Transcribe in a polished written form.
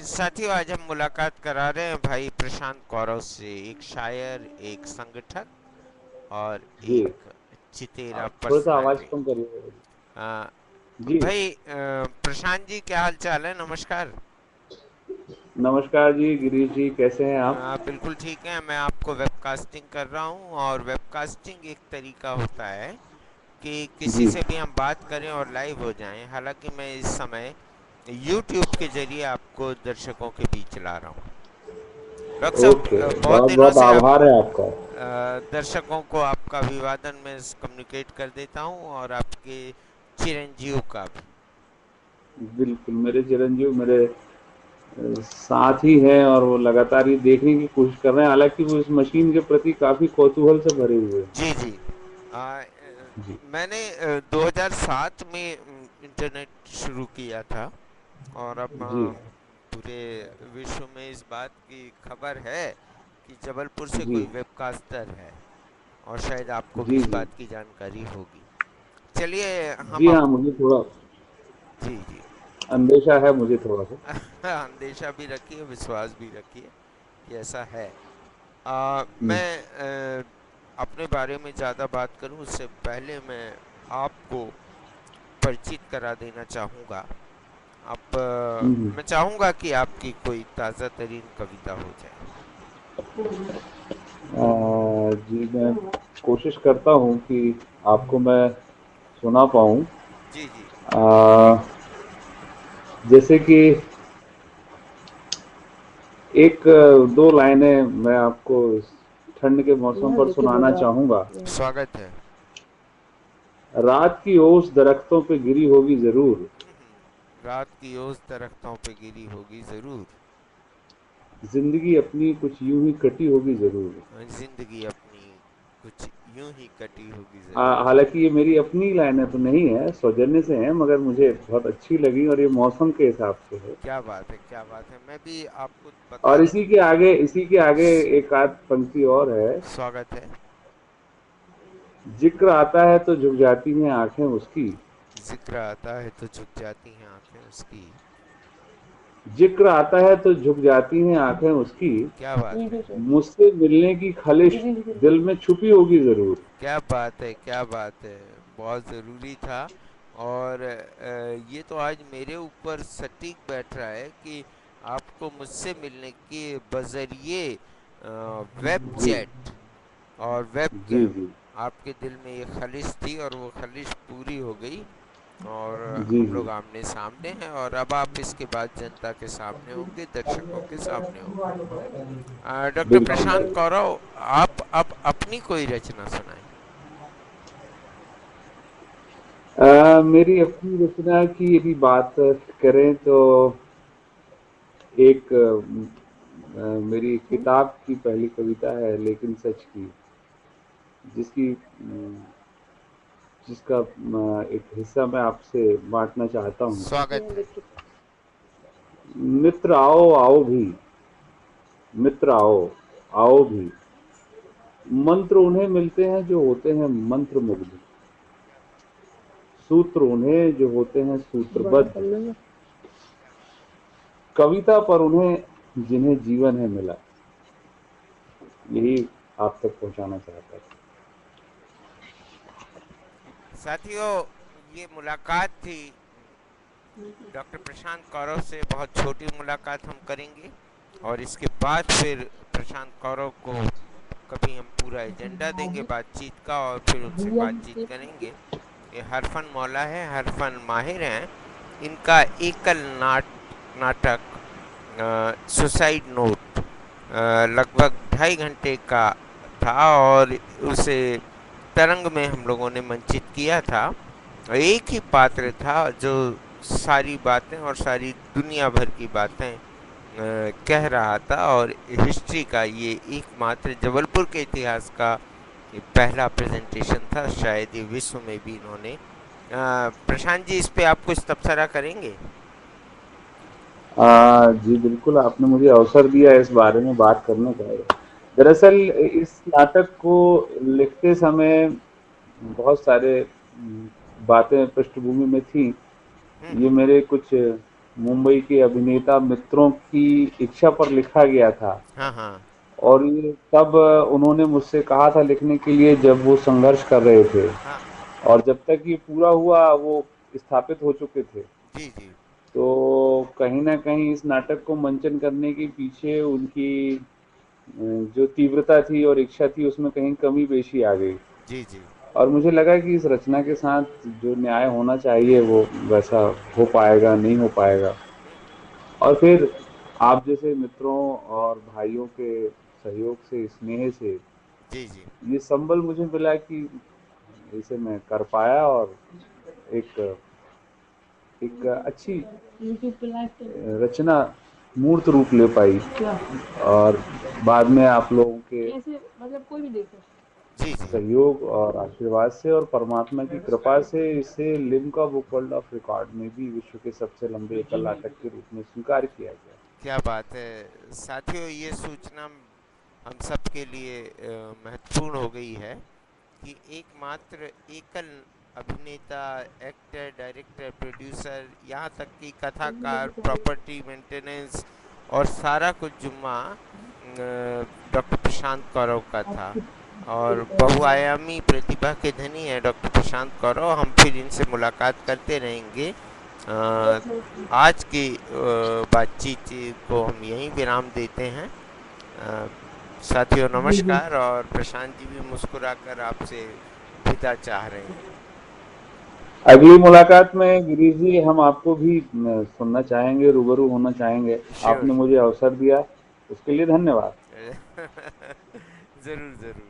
साथियों, आज हम मुलाकात करा रहे हैं भाई प्रशांत कौरव से। एक शायर, एक संगठक और जी। एक चितेरा आप थोड़ा सा आवाज पर्सनालिटी। कम करिए। आ, जी। भाई प्रशांत जी, क्या हाल चाल है? नमस्कार। नमस्कार जी, गिरीश जी, कैसे हैं आप? बिल्कुल ठीक है। मैं आपको वेबकास्टिंग कर रहा हूँ, और वेबकास्टिंग एक तरीका होता है कि किसी जी। से भी हम बात करें और लाइव हो जाएं। हालांकि मैं इस समय YouTube के जरिए आपको दर्शकों के बीच ला रहा हूँ। डॉक्टर साहब, ओके, बहुत बहुत दिनों बहुत से आभार है आपका। दर्शकों को आपका अभिवादन में कम्युनिकेट कर देता हूँ, और आपके चिरंजीव का भी। बिल्कुल, मेरे चिरंजीव मेरे साथ ही हैं और वो लगातार ये देखने की कोशिश कर रहे हैं, हालांकि वो इस मशीन के प्रति काफी कौतूहल से भरे हुए हैं। जी जी। जी। मैंने 2007 में इंटरनेट शुरू किया था, और अब जी। पूरे विश्व में इस बात की खबर है कि जबलपुर से जी। कोई वेबकास्टर है, और शायद आपको भी जी। इस जी। बात की जानकारी होगी। चलिए हम जी अब। हाँ, मुझे थोड़ा जी जी। अंदेशा है, मुझे थोड़ा सा। अंदेशा भी रखिए, विश्वास भी रखिए कि ऐसा है। हम्म। मैं अपने बारे में ज़्यादा बात करूं उससे पहले मैं आपको परिचित करा देना चाहूँगा। हम्म। मैं चाहूँगा कि आपकी कोई ताज़ा तरीन कविता हो जाए। जी, मैं कोशिश करता हूँ कि आपको मैं सुना पाऊँ। जी जी। आ, जैसे कि एक दो लाइनें मैं आपको इस ठंड के मौसम पर सुनाना चाहूंगा। स्वागत है। रात की ओस दरख्तों पे गिरी होगी जरूर, रात की ओस दरख्तों पे गिरी होगी ज़रूर। जिंदगी अपनी कुछ यूं ही कटी होगी जरूर। जिंदगी अपनी कुछ यूं ही कटी होगी ज़रूर। हालांकि ये मेरी अपनी लाइनें तो नहीं है, सौजन्य से हैं, मगर मुझे बहुत अच्छी लगी और ये मौसम के हिसाब से है। क्या बात है, क्या बात है! मैं भी आपको बता और दूं। इसी के आगे एक आध पंक्ति और है। स्वागत है। जिक्र आता है तो झुक जाती हैं आंखें उसकी, जिक्र आता है तो झुक जाती हैं आंखें उसकी। जिक्र आता है तो झुक जाती हैं आंखें उसकी, क्या बात है! मुझसे मिलने की खलिश दिल में छुपी होगी जरूर। क्या बात है, क्या बात है! बहुत ज़रूरी था। और ये तो आज मेरे ऊपर सटीक बैठ रहा है कि आपको मुझसे मिलने के बजरिए वेब जी। चैट और वेब जी। कैम जी। आपके दिल में ये खलिश थी, और वो खलिश पूरी हो गई। और जी। हम जी। लोग आमने सामने हैं, और अब आप इसके बाद जनता के सामने होंगे, दर्शकों के सामने होंगे। डॉक्टर बिल्कुल। प्रशांत कौरव, आप अब अपनी कोई रचना सुनाएं। मेरी अपनी रचना की यदि बात करें तो एक मेरी किताब की पहली कविता है, लेकिन सच की, जिसकी जिसका एक हिस्सा मैं आपसे बांटना चाहता हूँ। स्वागत है। मित्र आओ आओ भी, मित्र आओ आओ भी, मंत्र उन्हें मिलते हैं जो होते हैं मंत्र मुग्ध, सूत्र उन्हें जो होते हैं सूत्रबद्ध, कविता पर उन्हें जिन्हें जीवन है मिला। यही आप तक पहुंचाना चाहता था। साथियों, ये मुलाकात थी डॉक्टर प्रशांत कौरव से। बहुत छोटी मुलाकात हम करेंगे, और इसके बाद फिर प्रशांत कौरव को कभी हम पूरा एजेंडा देंगे बातचीत का, और फिर उनसे बातचीत करेंगे। ये हरफन मौला है, हरफन माहिर हैं। इनका एकल नाटक सुसाइड नोट लगभग 2.5 घंटे का था, और उसे तरंग में हम लोगों ने मंचित किया था। एक ही पात्र था जो सारी बातें और सारी दुनिया भर की बातें कह रहा था, और हिस्ट्री का ये एकमात्र जबलपुर के इतिहास का ये पहला प्रेजेंटेशन था। शायद ये विश्व में भी इन्होंने प्रशांत जी, इस पे आप कुछ तबसरा करेंगे? जी बिल्कुल, आपने मुझे अवसर दिया इस बारे में बात करने का। दरअसल इस नाटक को लिखते समय बहुत सारे बातें पृष्ठभूमि में थी। ये हम्म। मेरे कुछ मुंबई के अभिनेता मित्रों की इच्छा पर लिखा गया था। हाँ हाँ और ये तब उन्होंने मुझसे कहा था लिखने के लिए जब वो संघर्ष कर रहे थे, हाँ। और जब तक ये पूरा हुआ वो स्थापित हो चुके थे। जी जी तो कहीं न कहीं इस नाटक को मंचन करने के पीछे उनकी जो तीव्रता थी और इच्छा थी उसमें कहीं कमी पेशी आ गई। जी जी और मुझे लगा कि इस रचना के साथ जो न्याय होना चाहिए वो वैसा हो पाएगा, नहीं हो पाएगा। और फिर आप जैसे मित्रों और भाइयों के सहयोग से, स्नेह से जी जी। ये संबल मुझे मिला कि इसे मैं कर पाया, और एक एक अच्छी रचना मूर्त रूप ले पाई। और बाद में आप लोगों के जी जी। सहयोग और आशीर्वाद से और परमात्मा की कृपा से इसे Limca book world of record में भी विश्व के सबसे लंबे एकल नाटक के रूप में स्वीकार किया गया। क्या बात है साथियों, ये सूचना हम सब के लिए महत्वपूर्ण हो गई है कि एकमात्र एकल अभिनेता, एक्टर, डायरेक्टर, प्रोड्यूसर, यहाँ तक कि कथाकार, प्रॉपर्टी मेंटेनेंस और सारा कुछ जुम्मा डॉक्टर प्रशांत कौरव का था। और बहुआयामी प्रतिभा के धनी है डॉक्टर प्रशांत कौरव। हम फिर इनसे मुलाकात करते रहेंगे। अ, आज की बातचीत को हम यहीं विराम देते हैं। अ, साथियों नमस्कार। और प्रशांत जी भी मुस्कुराकर आपसे विदा चाह रहे हैं। अगली मुलाकात में गिरीश जी हम आपको भी सुनना चाहेंगे, रूबरू होना चाहेंगे। श्योर आपने मुझे अवसर दिया, उसके लिए धन्यवाद। जरूर जरूर।